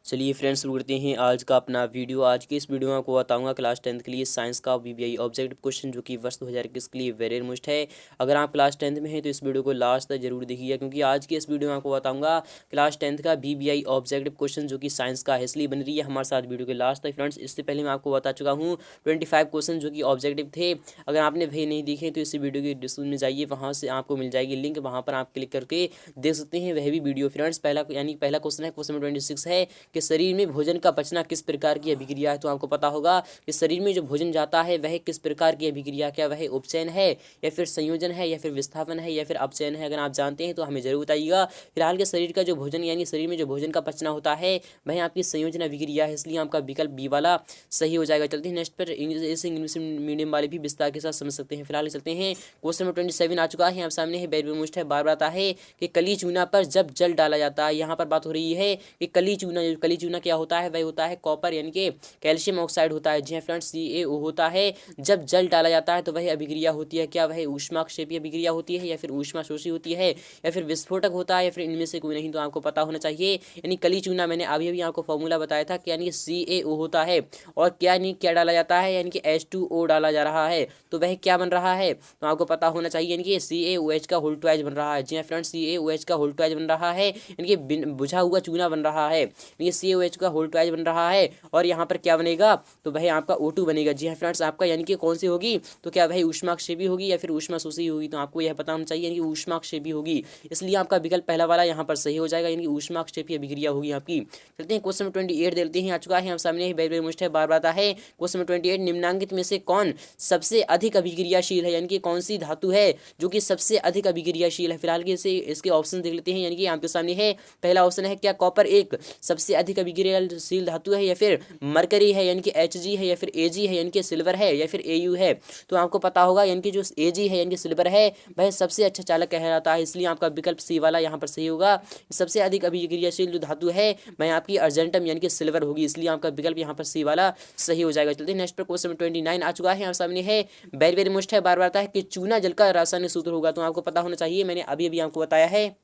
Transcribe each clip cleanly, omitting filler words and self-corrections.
चलिए फ्रेंड्स, शुरू करते हैं आज का अपना वीडियो। आज की इस वीडियो में आपको बताऊंगा क्लास 10th के लिए साइंस का वीबीआई ऑब्जेक्टिव क्वेश्चन, जो कि वर्ष 2021 के लिए वेरी मुश्त है। अगर आप क्लास 10th में हैं तो इस वीडियो को लास्ट तक जरूर देखिएगा, क्योंकि आज की इस वीडियो में आपको बताऊंगा क्लास 10th का वीबीआई ऑब्जेक्टिव क्वेश्चन, जो कि साइंस का है। इसलिए बन रही है हमारे साथ वीडियो के लास्ट तक फ्रेंड्स। इससे पहले मैं आपको बता चुका हूँ 25 क्वेश्चन जो कि ऑब्जेक्टिव थे। अगर आपने वही नहीं देखे तो इस वीडियो के डिस्क्रिप्शन में जाइए, वहाँ से आपको मिल जाएगी लिंक, वहाँ पर आप क्लिक करके देख सकते हैं वह भी वीडियो फ्रेंड्स। पहला क्वेश्चन है, क्वेश्चन नंबर 26 है कि शरीर में भोजन का पचना किस प्रकार की अभिक्रिया है। तो आपको पता होगा कि शरीर में जो भोजन जाता है वह किस प्रकार की अभिक्रिया, क्या वह उपचयन है या फिर संयोजन है या फिर विस्थापन है या फिर अपचयन है। अगर आप जानते हैं तो हमें जरूर बताइएगा। फिलहाल के शरीर का जो भोजन यानी शरीर में जो भोजन का पचना होता है वह आपकी संयोजन अभिक्रिया है, इसलिए आपका विकल्प बी वाला सही हो जाएगा। चलते हैं नेक्स्ट पर। इंग्लिश मीडियम वाले भी विस्तार के साथ समझ सकते हैं। फिलहाल चलते हैं क्वेश्चन नंबर 27 आ चुका है आप सामने है। बैरबी मुश्त है, बार बार आता है कि कली चूना पर जब जल डाला जाता है। यहाँ पर बात हो रही है कि कली चूना क्या होता है, वह होता है कॉपर यानी कि कैल्शियम ऑक्साइड होता है। जी हाँ फ्रेंड्स, CaO होता है। जब जल डाला जाता है तो वह अभिक्रिया होती है, क्या वह ऊष्माक्षेपी अभिक्रिया होती है या फिर ऊष्माशोषी होती है या फिर विस्फोटक होता है या फिर इनमें से कोई नहीं। तो आपको पता होना चाहिए यानी कली चूना, मैंने अभी अभी आपको फॉर्मूला बताया था कि यानी CaO होता है और क्या डाला जाता है यानी कि H2O डाला जा रहा है, तो वह क्या बन रहा है तो आपको पता होना चाहिए यानी कि CaOH का होल ट्वाइस बन रहा है। जी हाँ फ्रेंड्स, CaOH का होल ट्वाइस बन रहा है यानी कि बुझा हुआ चूना बन रहा है, ये CaOH का होल ट्वाइस बन रहा है। और यहाँ पर क्या बनेगा तो वह आपका O2 बनेगा। जी हाँ फ्रेंड्स, आपका यानी कि कौन सी होगी तो क्या वह ऊष्माक्षेपी होगी या फिर ऊष्माशोषी होगी। तो आपको यह पता होना चाहिए यानी कि ऊष्माक्षेपी होगी, इसलिए आपका विकल्प पहला वाला यहाँ पर सही हो जाएगा, यानी कि ऊष्माक्षेपी अभिक्रिया होगी आपकी। चलते हैं क्वेश्चन नंबर 28 देखते हैं। आ चुका है हम सामने ही, वेरी मुश्त है, बार बार आता है। क्वेश्चन नंबर 28, निम्नांकित में से कौन सबसे अधिक अभिक्रियाशील है, यानी कि कौन सी धातु है जो कि सबसे अधिक अभिक्रियाशील है। फिलहाल के इसके ऑप्शन देख लेते हैं, यानी कि आपके सामने है। पहला ऑप्शन है क्या कॉपर एक सबसे अधिक अभिक्रियाशील धातु है, या फिर मरकरी है यानी कि Hg है, या फिर Ag है यानी कि सिल्वर है, या फिर Au है। तो आपको पता होगा यानी कि जो Ag है यानी कि सिल्वर है वह सबसे अच्छा चालक कहलाता है, इसलिए आपका विकल्प सी वाला यहाँ पर सही होगा। सबसे अधिक अभिक्रियाशील जो धातु है वह आपकी अर्जेंटम यानी कि सिल्वर होगी, इसलिए आपका विकल्प यहाँ पर सी वाला सही हो जाएगा। चलते हैं नेक्स्ट पर। क्वेश्चन 29 आ चुका है आप सामने है। वेरी मुश्त है, बार बार आता है कि चूना जल का रासायनिक सूत्र होगा। तो आपको पता होना चाहिए, मैंने अभी अभी आपको बताया है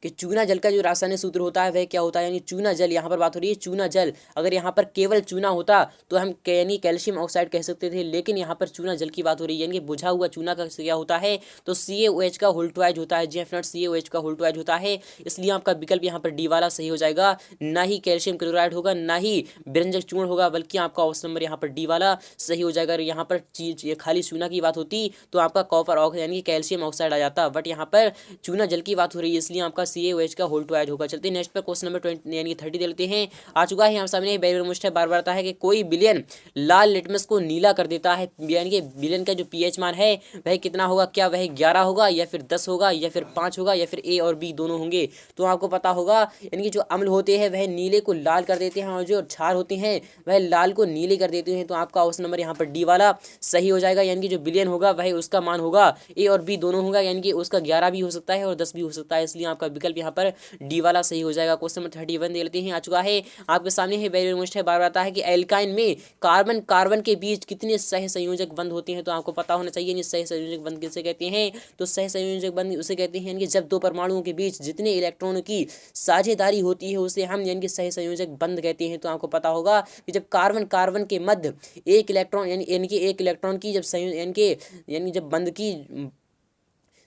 कि चूना जल का जो रासायनिक सूत्र होता है वह क्या होता है, यानी चूना जल। यहाँ पर बात हो रही है चूना जल। अगर यहाँ पर केवल चूना होता तो हम यानी कैल्शियम ऑक्साइड कह सकते थे, लेकिन यहाँ पर चूना जल की बात हो रही है, यानी कि बुझा हुआ चूना का क्या होता है तो CaOH का होल ट्वाइस होता है। जी हाँ फ्रेंड्स, CaOH का होल ट्वाइस होता है, इसलिए आपका विकल्प यहाँ पर डी वाला सही हो जाएगा। ना ही कैल्शियम क्लोराइड होगा, ना ही व्यंजक चूर्ण होगा, बल्कि आपका ऑप्शन नंबर यहाँ पर डी वाला सही हो जाएगा। यहाँ पर चीज खाली चूना की बात होती तो आपका कॉपर यानी कि कैल्शियम ऑक्साइड आ जाता, बट यहाँ पर चूना जल की बात हो रही है, इसलिए आपका CaOH का होल ट्वाइस होगा। चलते हैं नेक्स्ट पर। क्वेश्चन नंबर 20 यानी 30 दे लेते हैं। आ चुका है यहाँ सामने वेरी मुश्त है, बार बार आता है कि कोई विलयन लाल लिटमस को नीला कर देता है, यानी कि विलयन का जो pH मान है वह कितना होगा, क्या वह 11 होगा या फिर 10 होगा या फिर 5 होगा या फिर A और B दोनों होंगे। तो आपको पता होगा यानी कि जो अम्ल होते हैं वह नीले को लाल कर देते हैं और जो क्षार होते हैं वह लाल को नीले कर देते हैं। तो आपका ऑप्शन नंबर यहाँ पर डी वाला सही हो जाएगा, यानी कि जो विलयन होगा वह उसका मान होगा A और B दोनों होगा, यानी कि उसका 11 भी हो सकता है और 10 भी हो सकता है, इसलिए आपका विकल्प यहाँ पर डी वाला सही हो जाएगा। क्वेश्चन नंबर 31 दे लेते हैं। आ चुका है आपके सामने है, वेरी मुश्त है, बार बार आता है कि एल्काइन में कार्बन कार्बन के बीच कितने सह संयोजक बंध होते हैं। तो आपको पता होना चाहिए सह संयोजक बंध किसे कहते हैं तो सह संयोजक बंध उसे कहते हैं कि जब दो परमाणुओं के बीच जितने इलेक्ट्रॉनों की साझेदारी होती है उसे हम यानी कि सह संयोजक बंध कहते हैं। तो आपको पता होगा कि जब कार्बन कार्बन के मध्य एक इलेक्ट्रॉन यानी कि एक इलेक्ट्रॉन की जब यानी जब बंध की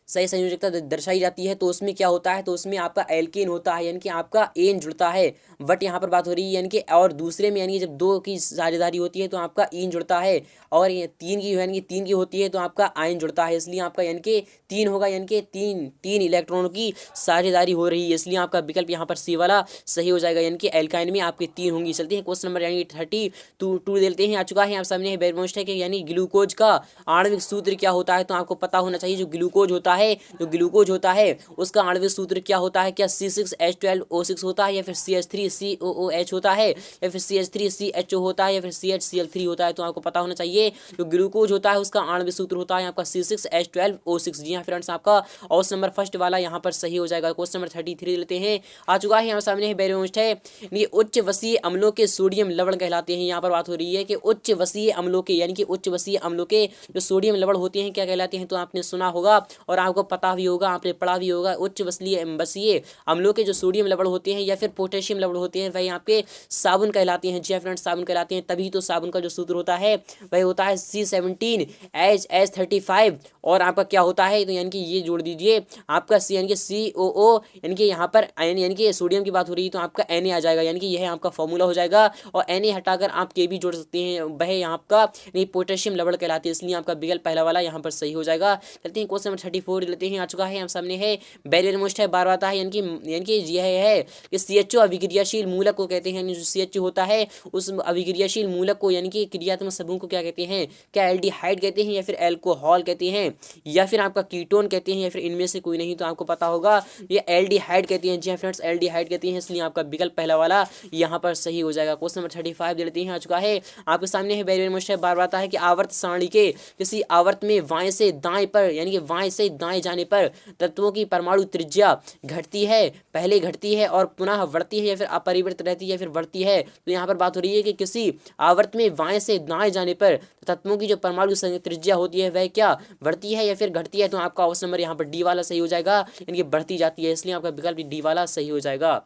सही संयोजकता दर्शाई जाती है तो उसमें क्या होता है तो उसमें आपका एल्केन होता है, यानी कि आपका एन जुड़ता है। बट यहाँ पर बात हो रही है यानी कि और दूसरे में यानी कि जब दो की साझेदारी होती है तो आपका ईन जुड़ता है, और ये तीन की यानी कि तीन की होती है तो आपका आयन जुड़ता है, इसलिए आपका यानी कि 3 होगा, यानी कि तीन इलेक्ट्रॉनों की साझेदारी हो रही है, इसलिए आपका विकल्प यहाँ पर सी वाला सही हो जाएगा, यानी कि एल्काइन में आपके 3 होंगी। चलते हैं क्वेश्चन नंबर यानी 32 देते हैं। आ चुका है आप सामने वेरी मुश्त है कि यानी ग्लूकोज का आणविक सूत्र क्या होता है। तो आपको पता होना चाहिए जो ग्लूकोज होता है उसका आणविक सूत्र क्या होता है, क्या C6H12O6 होता है या फिर CH3COOH होता है या फिर CH3CHO होता है या फिर CHCl3 होता है। तो आपको पता होना चाहिए जो ग्लूकोज होता है उसका आणविक सूत्र होता है आपका C6H12O6। जी हाँ फ्रेंड्स, आपका ऑप्शन नंबर फर्स्ट वाला यहाँ पर सही हो जाएगा। क्वेश्चन नंबर 33 लेते हैं। आ चुका है यहाँ सामने वेरी मुश्त है, ये उच्च वसीय अम्लों के सोडियम लवण कहलाते हैं। यहाँ पर बात हो रही है कि उच्च वसीय अम्लों के यानी कि उच्च वसीय अम्लों के जो सोडियम लवण होते हैं क्या कहलाते हैं। तो आपने सुना होगा और आपको पता भी होगा, आपने पढ़ा भी होगा, उच्च बसीय अम्लों के जो सोडियम लवण होते हैं या फिर पोटेशियम लवण होते हैं वही आपके साबुन कहलाते हैं। जी हाँ फ्रेंड्स, साबुन कहलाते हैं। तभी तो साबुन का जो सूत्र होता है वही होता है C17H35। और आपका क्या होता है, तो यानी कि ये जोड़ दीजिए आपका सी यानी कि COO, यानी कि यहाँ पर यानी कि सोडियम की बात हो रही है तो आपका Na आ जाएगा, यानी कि यह आपका फॉर्मूला हो जाएगा। और Na हटाकर आप के भी जोड़ सकते हैं, वह यहाँ आपका पोटेशियम लवण कहलाते हैं, इसलिए आपका विकल्प पहला वाला यहाँ पर सही हो जाएगा। चलते हैं क्वेश्चन नंबर 34 लेते हैं। आ चुका है हम सामने है बैरियर मोस्ट है, बार आता है, यानी कि यह है कि CHO अभिक्रियाशील मूलक को कहते हैं। जो CHO होता है उस अभिक्रियाशील मूलक को यानी कि क्रियात्मक समूह को क्या कहते हैं, क्या एल्डिहाइड कहते हैं या फिर एल्कोहल कहते हैं या फिर आपका कीटोन कहते हैं या फिर इनमें से कोई नहीं, तो आपको पता होगा ये एल्डिहाइड कहते हैं। जी हाँ फ्रेंड्स, एल्डिहाइड कहते हैं, इसलिए आपका विकल्प पहला वाला यहाँ पर सही हो जाएगा। क्वेश्चन नंबर 35 दे लेते हैं। आ चुका है आपके सामने है बैरियर मोस्ट है, बार आता है कि आवर्त सारणी के किसी आवर्त में बाएं से दाएं पर यानी कि बाएं से दाएं जाने पर तत्वों की परमाणु त्रिज्या घटती है, पहले घटती है और पुनः बढ़ती है या फिर अपरिवर्तित रहती है या फिर बढ़ती है। तो यहाँ पर बात हो रही है कि किसी आवर्त में बाएं से दाएं जाने पर तत्वों की जो परमाणु त्रिज्या होती है वह क्या बढ़ती है या फिर घटती है, तो आपका ऑप्शन नंबर यहाँ पर डी वाला सही हो जाएगा, यानी कि बढ़ती जाती है, इसलिए आपका विकल्प डी वाला सही हो जाएगा।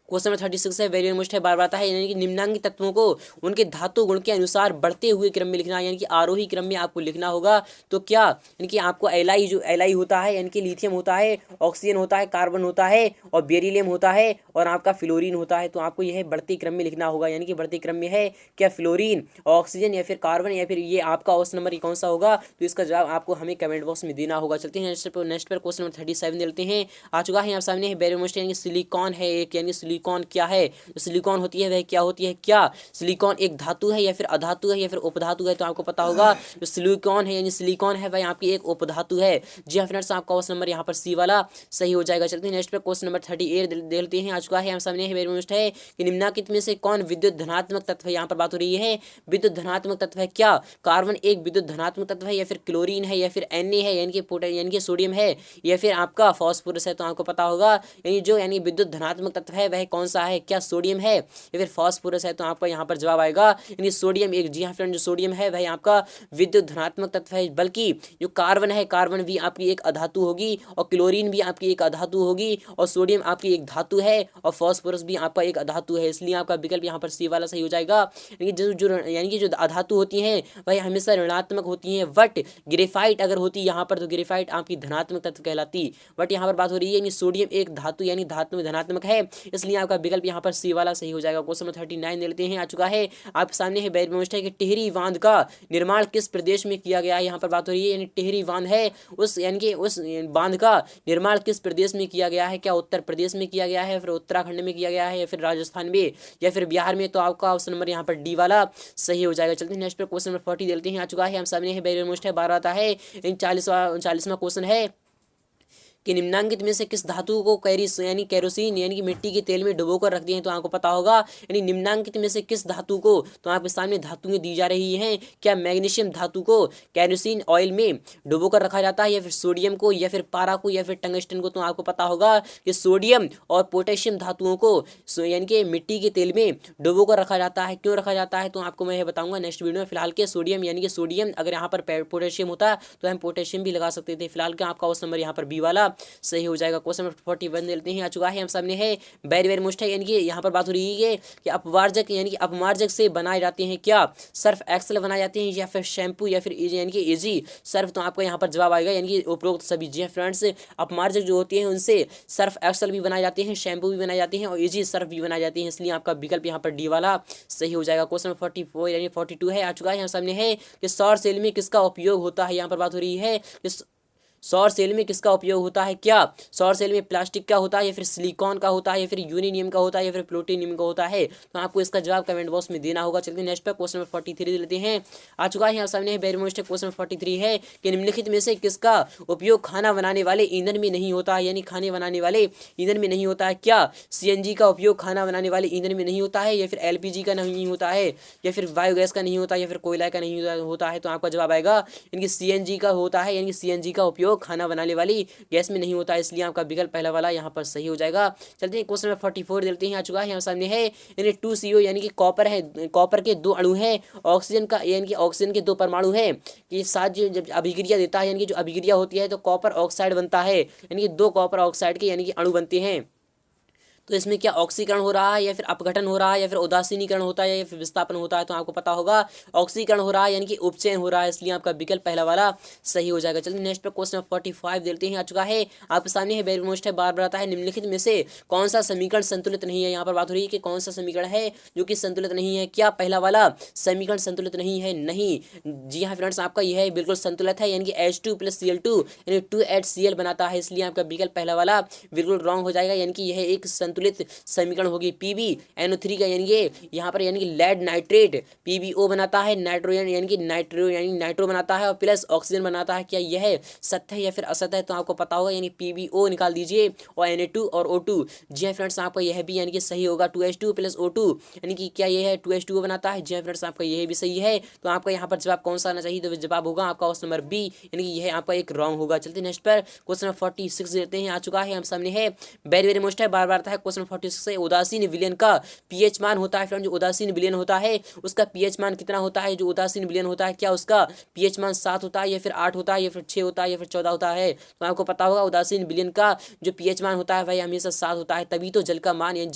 क्वेश्चन नंबर 36 है बैरियर मोस्ट है, बार आता है, यानी कि निम्नांकित तत्वों को उनके धातु गुण के अनुसार बढ़ते हुए क्रम में लिखना, यानी कि आरोही क्रम में आपको लिखना होगा। तो क्या यानी कि आपको एलाई जो एलाई होता है यानी कि लिथियम होता है, ऑक्सीजन होता है, कार्बन होता है और बेरिलियम होता है और आपका फ्लोरीन होता है, तो आपको यह बढ़ते क्रम में लिखना होगा। यानी कि बढ़ते क्रम में है क्या फ्लोरीन, ऑक्सीजन या फिर कार्बन या फिर ये आपका ऑप्शन नंबर कौन सा होगा, तो इसका जवाब आपको हमें कमेंट बॉक्स में देना होगा। चलते हैं नेक्स्ट पर क्वेश्चन नंबर 37 लेते हैं। आ चुका है आप सामने है बैरियर मोस्ट, यानी कि सिलिकॉन है एक, यानी सिलिकॉन क्या है, जो सिलिकॉन होती है वह क्या होती है, क्या सिलिकॉन एक धातु है या फिर अधातु है या फिर उपधातु है, तो आपको पता होगा जो सिलिकॉन है यानी सिलिकॉन है वह आपकी एक उपधातु है। जी हाँ फ्रेंड्स, आपका क्वेश्चन नंबर यहाँ पर सी वाला सही हो जाएगा। चलते हैं नेक्स्ट पे क्वेश्चन नंबर 38 देखते हैं। आ चुका है हम सामने है वेरी है कि निम्नलिखित में से कौन विद्युत धनात्मक तत्व है, यहाँ पर बात हो रही है विद्युत धनात्मक तत्व है, क्या कार्बन एक विद्युत धनात्मक तत्व है या फिर क्लोरीन है या फिर Na है यानी कि सोडियम है या फिर आपका फास्फोरस है, तो आपको पता होगा यानी विद्युत धनात्मक तत्व है वह कौन सा है, क्या सोडियम है या फिर फास्फोरस है, तो आपका यहाँ पर जवाब आएगा यानी सोडियम एक। जी हाँ फ्रेंड, जो सोडियम है वह आपका विद्युत धनात्मक तत्व है, बल्कि जो कार्बन है कार्बन भी आपकी एक अधातु होगी और क्लोरीन भी आपकी एक अधातु होगी और सोडियम आपकी एक धातु है और फास्फोरस भी आपका एक अधातु है, इसलिए आपका विकल्प यहाँ पर सी वाला सही हो जाएगा। यानी कि जो अधातु होती हैं वह हमेशा ऋणात्मक होती हैं, बट ग्रेफाइट अगर होती यहाँ पर तो ग्रेफाइट आपकी धनात्मक तत्व कहलाती, बट यहाँ पर बात हो रही है सोडियम एक धातु यानी धातु में धनात्मक है, इसलिए आपका विकल्प यहाँ पर सी वाला सही हो जाएगा। क्वेश्चन नंबर 39 ले लेते हैं। आ चुका है आप सामने है बैरियर है कि टिहरी बांध का निर्माण किस प्रदेश में किया गया है, यहाँ पर बात हो रही है यानी टिहरी बांध है उस यानी कि उस बांध का निर्माण किस प्रदेश में किया गया है, क्या उत्तर प्रदेश में किया गया है, फिर उत्तराखंड में किया गया है या फिर राजस्थान में या फिर बिहार में, तो आपका ऑप्शन नंबर यहाँ पर डी वाला सही हो जाएगा। चलते हैं नेक्स्ट पे क्वेश्चन नंबर 40 लेते हैं। आ चुका है हम सामने है बैरियर है 12 आता है 40वां क्वेश्चन है कि निम्नांकित में से किस धातु को कैरोसिन यानी कि मिट्टी के तेल में डुबोकर रख दिए हैं, तो आपको पता होगा यानी निम्नांकित में से किस धातु को, तो आपके सामने धातुएं दी जा रही हैं, क्या मैग्नीशियम धातु को कैरोसिन ऑयल में डुबोकर रखा जाता है या फिर सोडियम को या फिर पारा को या फिर टंगस्टन को, तो आपको पता होगा कि सोडियम और पोटेशियम धातुओं को यानी कि मिट्टी के तेल में डुबोकर रखा जाता है। क्यों रखा जाता है, तो आपको मैं ये बताऊंगा नेक्स्ट वीडियो में। फिलहाल के सोडियम यानी कि सोडियम अगर यहाँ पर पोटेशियम होता तो हम पोटेशियम भी लगा सकते थे, फिलहाल का आपका क्वेश्चन नंबर यहाँ पर बी वाला सही हो जाएगा। क्वेश्चन नंबर 41 लेते हैं। आ चुका है हम सामने है बैरियर मोस्ट है यानी कि यहाँ पर बात हो रही है कि अपवार्जक यानी कि अपमार्जक से बनाए जाते हैं, क्या सर्फ एक्सेल बनाए जाते हैं या फिर शैम्पू या फिर इजी यानी कि इजी सर्फ, तो आपका यहाँ पर जवाब आएगा यानी कि उपरोक्त सभी। जी फ्रेंड्स, अपमार्जक जो होती हैं उनसे सर्फ एक्सेल भी बनाए जाते हैं, शैम्पू भी बनाए जाते हैं और इजी सर्फ भी बनाए जाते हैं, इसलिए आपका विकल्प यहाँ पर डी वाला सही हो जाएगा। क्वेश्चन नंबर 44 यानी 42 है। आ चुका है यहाँ सामने है कि सौर सेल में किसका उपयोग होता है, यहाँ पर बात हो रही है सौर सेल में किसका उपयोग होता है, क्या सौर सेल में प्लास्टिक का होता है या फिर सिलिकॉन का होता है या फिर यूरेनियम का होता है या फिर प्लूटोनियम का होता है, तो आपको इसका जवाब कमेंट बॉक्स में देना होगा। चलते हैं नेक्स्ट पे क्वेश्चन नंबर 43 लेते हैं। आ चुका है यहाँ सामने वेरी मोस्ट क्वेश्चन नंबर 43 है कि निम्नलिखित में से किसका उपयोग खाना बनाने वाले ईंधन में नहीं होता है, यानी खाने बनाने वाले ईंधन में नहीं होता है, क्या CNG का उपयोग खाना बनाने वाले ईंधन में नहीं होता है या फिर LPG का नहीं होता है या फिर बायोगैस का नहीं होता या फिर कोयला का नहीं होता है, तो आपका जवाब आएगा यानी कि CNG का होता है, यानी कि CNG का उपयोग उपयोग खाना बनाने वाली गैस में नहीं होता, इसलिए आपका विकल्प पहला वाला यहाँ पर सही हो जाएगा। चलते हैं क्वेश्चन नंबर 44 देखते हैं, आ चुका है यहाँ सामने है, यानी 2CO यानी कि कॉपर है, कॉपर के 2 अणु हैं, ऑक्सीजन का यानी कि ऑक्सीजन के 2 परमाणु हैं, कि साथ जब अभिक्रिया देता है यानी कि जो अभिक्रिया होती है तो कॉपर ऑक्साइड बनता है, यानी कि 2 कॉपर ऑक्साइड के यानी कि अणु बनते हैं। तो इसमें क्या ऑक्सीकरण हो रहा है या फिर अपघटन हो रहा है या फिर उदासीनीकरण होता है या फिर विस्थापन होता है, तो आपको पता होगा ऑक्सीकरण हो रहा है यानी कि उपचयन हो रहा है, इसलिए आपका विकल्प पहला वाला सही हो जाएगा। चलिए नेक्स्ट पे क्वेश्चन 45 देखते हैं, आ चुका है आपके सामने है, वेरी मोस्ट है, बार बार आता है, निम्नलिखित में से कौन सा समीकरण संतुलित नहीं है। यहाँ पर बात हो रही है कि कौन सा समीकरण है जो कि संतुलित नहीं है, क्या पहला वाला समीकरण संतुलित नहीं है? नहीं, जी हाँ फ्रेंड्स, आपका यह है बिल्कुल संतुलित है, यानी कि H2 + Cl2 यानी 2HCl बनाता है, इसलिए आपका विकल्प पहला वाला बिल्कुल रॉन्ग हो जाएगा, यानी कि यह एक संतुलित समीकरण होगी। PbNO3 का यानी कि यहाँ पर यानी कि लेड नाइट्रेट PbO बनाता है, नाइट्रोजन यानी कि नाइट्रो बनाता है और प्लस ऑक्सीजन बनाता है। क्या यह सत्य है या फिर असत्य है? तो आपको पता होगा, यानी PbO निकाल दीजिए और Na2 और O2। जी हाँ फ्रेंड्स, आपका यह भी यानी कि सही होगा, 2H2 + O2 यानी कि क्या यह है 2H2O बनाता है। जी हाँ फ्रेंड्स, आपका यह भी सही है, तो आपका यहाँ पर जवाब कौन सा आना चाहिए? तो जवाब होगा आपका ऑप्शन नंबर बी, यानी कि यह आपका एक रॉन्ग होगा। चलते नेक्स्ट पर क्वेश्चन नंबर 46 देते हैं, आ चुका है हम सामने है, वेरी वेरी मोस्ट है, बार बार आता है क्वेश्चन 46 से, उदासीन विलयन का पीएच मान होता है। फ्रेंड, जो उदासीन विलयन होता है उसका पीएच मान कितना होता है? जो उदासीन विलयन होता है क्या उसका पीएच मान 7 होता है या फिर 8 होता है या फिर 6 होता है या फिर 14 होता है? तो आपको पता होगा उदासीन विलयन का जो पीएच मान होता है वह हमेशा 7 होता है, तभी तो जल का मान यानी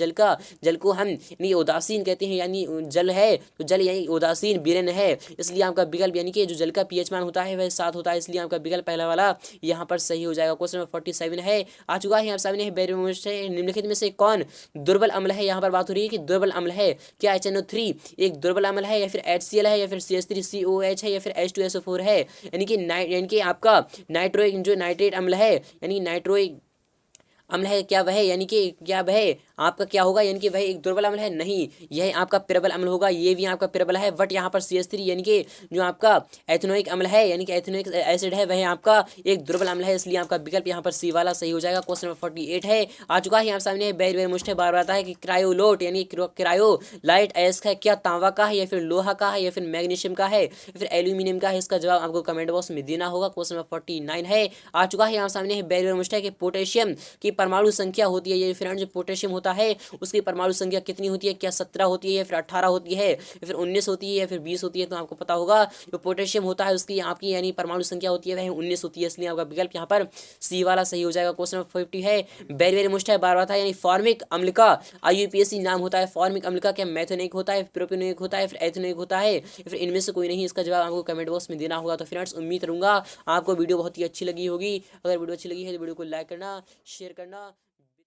जल को हम यानी उदासीन कहते हैं, यानी जल है तो जल यानी उदासीन विलयन है, इसलिए आपका विकल्प यानी कि जो जल का पीएच मान होता है वह 7 होता है, इसलिए आपका विकल्प पहला वाला यहाँ पर सही हो जाएगा। क्वेश्चन नंबर 47 है, आ चुका है आप सामने है, निम्नलिखित में से कौन दुर्बल अम्ल है? यहाँ पर बात हो रही है कि दुर्बल अम्ल है, क्या HNO3 एक दुर्बल अम्ल है या फिर HCl है या फिर CH3COH है या फिर H2SO4 है? यानी कि आपका नाइट्रोइक जो नाइट्रेट अम्ल है यानी नाइट्रोइक अम्ल है, क्या वह यानी कि क्या वह आपका क्या होगा? यानी कि वह एक दुर्बल अम्ल है? नहीं, यह आपका प्रबल अम्ल होगा, ये भी आपका प्रबल है, बट यहाँ पर CH3 यानी कि जो आपका एथेनोइक अम्ल है यानी कि एथेनोइक एसिड है वह आपका एक दुर्बल अम्ल है, इसलिए आपका विकल्प यहाँ पर सी वाला सही हो जाएगा। क्वेश्चन नंबर 48 है, आ चुका है यहाँ सामने, वेरी वेरी मुश्किल बार बार आता है कि क्रायोलोट यानी क्रायोलाइट एस्क है, क्या तांबा का है या फिर लोहा का है या फिर मैग्नीशियम का है या फिर एल्यूमिनियम का है? इसका जवाब आपको कमेंट बॉक्स में देना होगा। क्वेश्चन नंबर 49 है, आ चुका है यहाँ सामने, वेरी वेरी मुश्किल कि पोटेशियम की परमाणु संख्या होती है, ये फ्रेंड जो पोटेशियम होता है उसकी परमाणु संख्या कितनी होती है? क्या 17 होती है या फिर 18 होती है या फिर 19 होती है या फिर 20 होती है? तो आपको पता होगा जो पोटेशियम होता है उसकी आपकी यानी परमाणु संख्या होती है वह 19 होती है, इसलिए आपका विकल्प यहाँ पर सी वाला सही हो जाएगा। क्वेश्चन नंबर 50 है, वेरी वेरी मुश्किल है, बार बार था, यानी फॉर्मिक अम्ल का IUPAC नाम होता है। फॉर्मिक अम्ल का क्या मैथोनिक होता है, प्रोपियोनिक होता है, फिर एथेनोइक होता है या फिर इनमें से कोई नहीं? इसका जवाब आपको कमेंट बॉक्स में देना होगा। तो फ्रेंड्स उम्मीद करूंगा आपको वीडियो बहुत ही अच्छी लगी होगी, अगर वीडियो अच्छी लगी है तो वीडियो को लाइक करना, शेयर करना।